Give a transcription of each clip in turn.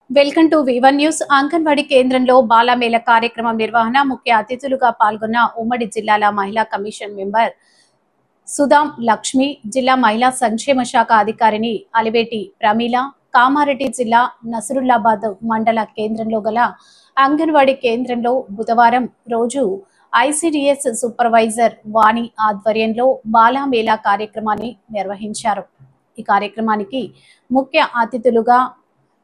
Welcome to V1 news. Anganwadi కేంద్రంలో బాలమేళ కార్యక్రమం నిర్వహణ ముఖ్య అతిథులుగా పాల్గొన్న ఉమ్మడి జిల్లాల మహిళా కమిషన్ మెంబర్ సుధాం లక్ష్మి, జిల్లా మహిళా సంక్షేమ శాఖ అధికారిని అలివేటి ప్రమీల, కామారెడ్డి జిల్లా నసరుల్లాబాద్ మండల కేంద్రంలో గల అంగన్వాడీ కేంద్రంలో బుధవారం రోజు ICDS సూపర్వైజర్ వాణి ఆధ్వర్యంలో బాలమేళ కార్యక్రమాన్ని నిర్వహించారు. ఈ కార్యక్రమానికి ముఖ్య అతిథులుగా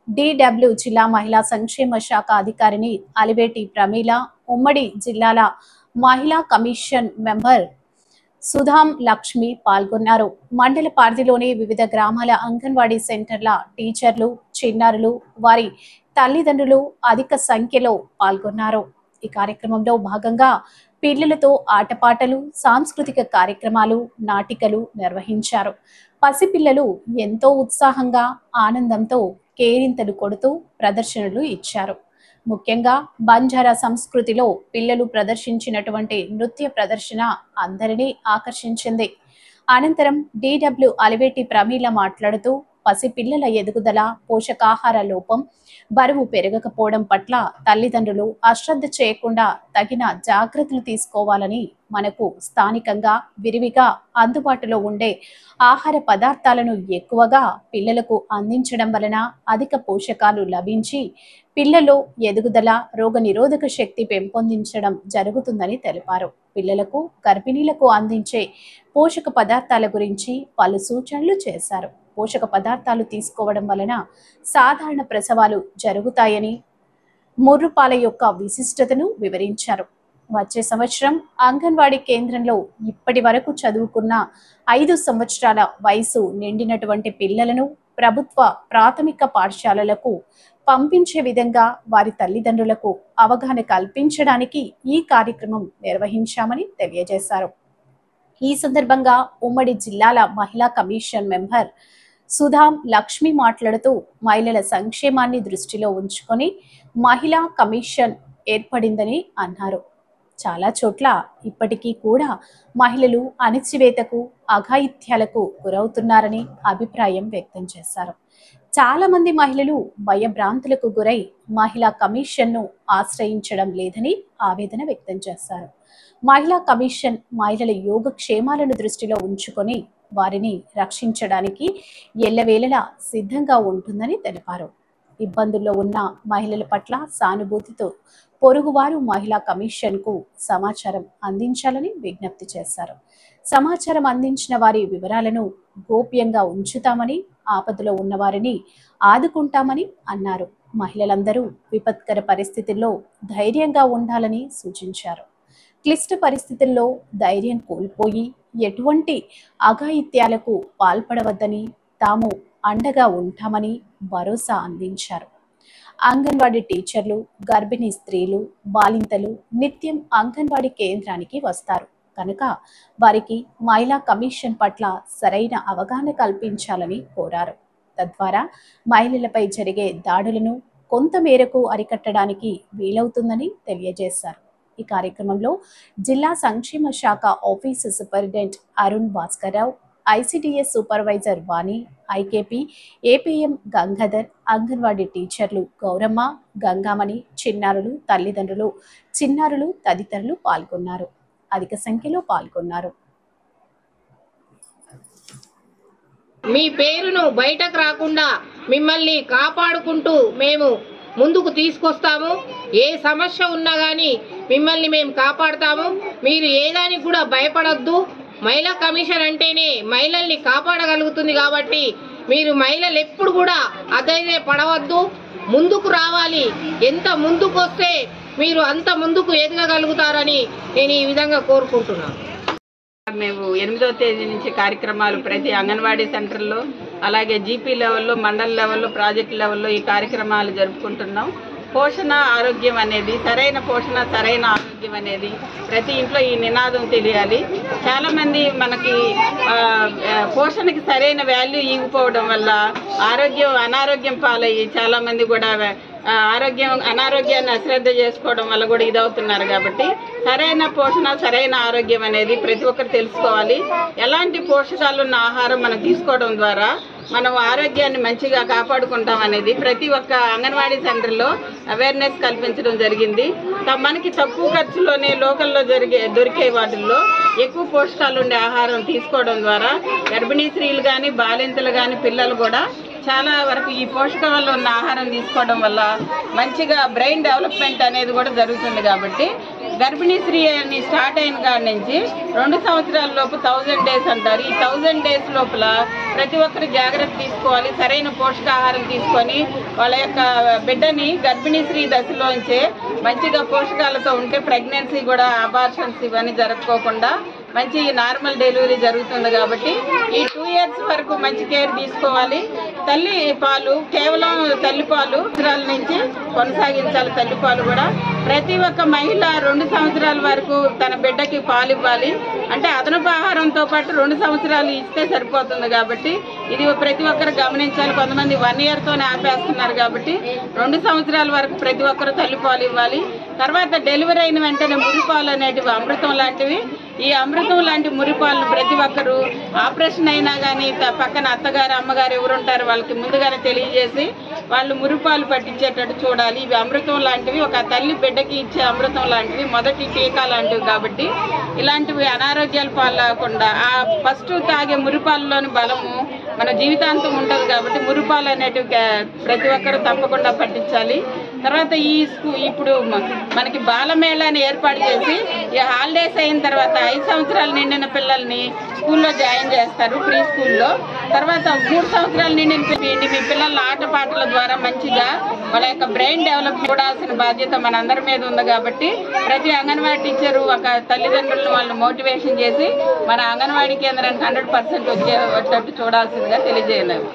DW జిల్లా మహిళా సంక్షేమ శాఖ అధికారిని అలివేటి ప్రమీల, ఉమ్మడి జిల్లాల మహిళా కమిషన్ మెంబర్ సుధాం లక్ష్మి పాల్గొన్నారు. మండల పరిధిలోని వివిధ గ్రామాల అంగన్వాడీ సెంటర్ల టీచర్లు, చిన్నారులు, వారి తల్లిదండ్రులు అధిక సంఖ్యలో పాల్గొన్నారు. ఈ కార్యక్రమంలో భాగంగా పిల్లలతో ఆటపాటలు, సాంస్కృతిక కార్యక్రమాలు, నాటికలు నిర్వహించారు. పసిపిల్లలు ఎంతో ఉత్సాహంగా, ఆనందంతో కేరింతలు కొడుతూ ప్రదర్శనలు ఇచ్చారు. ముఖ్యంగా బంజారా సంస్కృతిలో పిల్లలు ప్రదర్శించినటువంటి నృత్య ప్రదర్శన అందరినీ ఆకర్షించింది. అనంతరం DW అలివేటి ప్రమీల మాట్లాడుతూ పసిపిల్లల ఎదుగుదల, పోషకాహార లోపం, బరువు పెరగకపోవడం పట్ల తల్లిదండ్రులు అశ్రద్ధ చేయకుండా తగిన జాగ్రత్తలు తీసుకోవాలని, మనకు స్థానికంగా విరివిగా అందుబాటులో ఉండే ఆహార పదార్థాలను ఎక్కువగా పిల్లలకు అందించడం వలన అధిక పోషకాలు లభించి పిల్లల్లో ఎదుగుదల, రోగనిరోధక శక్తి పెంపొందించడం జరుగుతుందని తెలిపారు. పిల్లలకు, గర్భిణీలకు అందించే పోషక పదార్థాల గురించి పలు సూచనలు చేశారు. పోషక పదార్థాలు తీసుకోవడం వలన సాధారణ ప్రసవాలు జరుగుతాయని, ముర్రుపాల యొక్క విశిష్టతను వివరించారు. వచ్చే సంవత్సరం అంగన్వాడీ కేంద్రంలో ఇప్పటి వరకు చదువుకున్న 5 సంవత్సరాల వయసు నిండినటువంటి పిల్లలను ప్రభుత్వ ప్రాథమిక పాఠశాలలకు పంపించే విధంగా వారి తల్లిదండ్రులకు అవగాహన కల్పించడానికి ఈ కార్యక్రమం నిర్వహించామని తెలియజేశారు. ఈ సందర్భంగా ఉమ్మడి జిల్లాల మహిళా కమిషన్ మెంబర్ సుధాం లక్ష్మి మాట్లాడుతూ మహిళల సంక్షేమాన్ని దృష్టిలో ఉంచుకొని మహిళా కమిషన్ ఏర్పడిందని అన్నారు. చాలా చోట్ల ఇప్పటికీ కూడా మహిళలు అణచివేతకు, అఘాయిత్యాలకు గురవుతున్నారని అభిప్రాయం వ్యక్తం చేశారు. చాలా మంది మహిళలు భయభ్రాంతులకు గురై మహిళా కమిషన్ను ఆశ్రయించడం లేదని ఆవేదన వ్యక్తం చేశారు. మహిళా కమిషన్ మహిళల యోగక్షేమాలను దృష్టిలో ఉంచుకొని వారిని రక్షించడానికి ఎల్లవేళలా సిద్ధంగా ఉంటుందని తెలిపారు. ఇబ్బందుల్లో ఉన్న మహిళల పట్ల సానుభూతితో పొరుగువారు మహిళా కమిషన్కు సమాచారం అందించాలని విజ్ఞప్తి చేశారు. సమాచారం అందించిన వారి వివరాలను గోప్యంగా ఉంచుతామని, ఆపదలో ఉన్న వారిని ఆదుకుంటామని అన్నారు. మహిళలందరూ విపత్కర పరిస్థితుల్లో ధైర్యంగా ఉండాలని సూచించారు. క్లిష్ట పరిస్థితుల్లో ధైర్యం కోల్పోయి ఎటువంటి అఘాయిత్యాలకు పాల్పడవద్దని, తాము అండగా ఉంటామని భరోసా అందించారు. అంగన్వాడీ టీచర్లు, గర్భిణీ స్త్రీలు, బాలింతలు నిత్యం అంగన్వాడీ కేంద్రానికి వస్తారు కనుక వారికి మహిళా కమిషన్ పట్ల సరైన అవగాహన కల్పించాలని కోరారు. తద్వారా మహిళలపై జరిగే దాడులను కొంతమేరకు అరికట్టడానికి వీలవుతుందని తెలియజేశారు. ఈ కార్యక్రమంలో జిల్లా సంక్షేమ శాఖ office superintendent Arun Bhaskarrao, ICDS supervisor Vani, IKP APM Gangadhar, anganwadi టీచర్లు గౌరమ్మ, గంగామణి, చిన్నారులు, తల్లిదండ్రులు, చిన్నారులు తదితరులు పాల్గొన్నారు. అధిక సంఖ్యలో పాల్గొన్నారు. మీ పేరును బయటకు రాకుండా మిమ్మల్ని కాపాడుకుంటూ మేము ముందుకు తీసుకొస్తాము. ఏ సమస్య ఉన్నా కానీ మిమ్మల్ని మేము కాపాడుతాము. మీరు ఏదానికి కూడా భయపడొద్దు. మహిళా కమిషన్ అంటేనే మహిళల్ని కాపాడగలుగుతుంది కాబట్టి మీరు మహిళలు ఎప్పుడు కూడా అధైర్యపడవద్దు, ముందుకు రావాలి. ఎంత ముందుకు వస్తే మీరు అంత ముందుకు ఎదగగలుగుతారని నేను ఈ విధంగా కోరుకుంటున్నాను. మేము 8వ తేదీ నుంచి కార్యక్రమాలు ప్రతి అంగన్వాడీ సెంటర్లో, అలాగే GP లెవెల్లో, మండల లెవెల్లో, ప్రాజెక్ట్ లెవెల్లో ఈ కార్యక్రమాలు జరుపుకుంటున్నాం. పోషణ ఆరోగ్యం అనేది, సరైన పోషణ సరైన ఆరోగ్యం అనేది ప్రతి ఇంట్లో ఈ నినాదం తెలియాలి. చాలామంది మనకి పోషణకి సరైన వాల్యూ ఇవ్వకపోవడం వల్ల అనారోగ్యం పాలయ్యి చాలామంది కూడా అనారోగ్యాన్ని అశ్రద్ధ చేసుకోవడం వల్ల కూడా ఇదవుతున్నారు. కాబట్టి సరైన పోషణ సరైన ఆరోగ్యం అనేది ప్రతి ఒక్కరు తెలుసుకోవాలి. ఎలాంటి పోషకాలు ఉన్న ఆహారం మనం తీసుకోవడం ద్వారా మనం ఆరోగ్యాన్ని మంచిగా కాపాడుకుంటాం అనేది ప్రతి ఒక్క అంగన్వాడీ సెంటర్లో అవేర్నెస్ కల్పించడం జరిగింది. మనకి తక్కువ ఖర్చులోనే లోకల్లో దొరికే వాటిల్లో ఎక్కువ పోషకాలు ఉండే ఆహారం తీసుకోవడం ద్వారా గర్భిణీ స్త్రీలు కానీ బాలింతలు కానీ పిల్లలు కూడా చాలా వరకు ఈ పోషకాలు ఉన్న ఆహారం తీసుకోవడం వల్ల మంచిగా బ్రెయిన్ డెవలప్మెంట్ అనేది కూడా జరుగుతుంది. కాబట్టి గర్భిణీ స్త్రీ అని స్టార్ట్ అయిన కాడి నుంచి 2 సంవత్సరాల లోపు 1000 days అంటారు. ఈ 1000 days లోపల ప్రతి ఒక్కరు జాగ్రత్త తీసుకోవాలి. సరైన పోషకాహారం తీసుకొని వాళ్ళ యొక్క బిడ్డని గర్భిణీ స్త్రీ దశలోంచే మంచిగా పోషకాలతో ఉంటే ప్రెగ్నెన్సీ కూడా అబార్షన్స్ ఇవన్నీ జరగకోకుండా మంచి నార్మల్ డెలివరీ జరుగుతుంది. కాబట్టి ఈ 2 years వరకు మంచి కేర్ తీసుకోవాలి. తల్లి పాలు కేవలం తల్లిపాలు సంవత్సరాల నుంచి కొనసాగించాలి. తల్లిపాలు కూడా ప్రతి ఒక్క మహిళ 2 సంవత్సరాల వరకు తన బిడ్డకి పాలు ఇవ్వాలి. అంటే అదనపు ఆహారంతో పాటు 2 సంవత్సరాలు ఇస్తే సరిపోతుంది. కాబట్టి ఇది ప్రతి ఒక్కరు గమనించాలి. కొంతమంది 1 yearతోనే ఆపేస్తున్నారు. కాబట్టి 2 సంవత్సరాల వరకు ప్రతి ఒక్కరు తల్లిపాలు ఇవ్వాలి. తర్వాత డెలివరీ అయిన వెంటనే మురిపాలు అనేటివి అమృతం లాంటివి. ఈ అమృతం లాంటి మురిపాలను ప్రతి ఒక్కరు ఆపరేషన్ అయినా కానీ పక్కన అత్తగారు అమ్మగారు ఎవరుంటారు వాళ్ళకి ముందుగానే తెలియజేసి వాళ్ళు మురిపాలు పట్టించేటట్టు చూడాలి. ఇవి అమృతం లాంటివి, ఒక తల్లి బిడ్డకి ఇచ్చే అమృతం లాంటివి, మొదటి టీకా లాంటివి. కాబట్టి ఇలాంటివి అనారోగ్యాలు పాలకుండా ఆ ఫస్ట్ తాగే మురిపాలలోని బలము మన జీవితాంతం ఉంటుంది. కాబట్టి మురిపాలు అనేటివి ప్రతి ఒక్కరు తప్పకుండా పట్టించాలి. తర్వాత ఇప్పుడు మనకి బాలమేళాని ఏర్పాటు చేసి ఈ హాలిడేస్ అయిన తర్వాత 5 సంవత్సరాలు నిండిన పిల్లల్ని స్కూల్లో జాయిన్ చేస్తారు, ప్రీ స్కూల్లో. తర్వాత 3 సంవత్సరాలు నిండిన మీ పిల్లల ఆటపాటల ద్వారా మంచిగా వాళ్ళ యొక్క బ్రెయిన్ డెవలప్ చూడాల్సిన బాధ్యత మనందరి మీద ఉంది. కాబట్టి ప్రతి అంగన్వాడీ టీచరు ఒక తల్లిదండ్రులను వాళ్ళు మోటివేషన్ చేసి మన అంగన్వాడీ కేంద్రానికి 100% వచ్చేటట్టు చూడాల్సిందిగా తెలియజేయలేదు.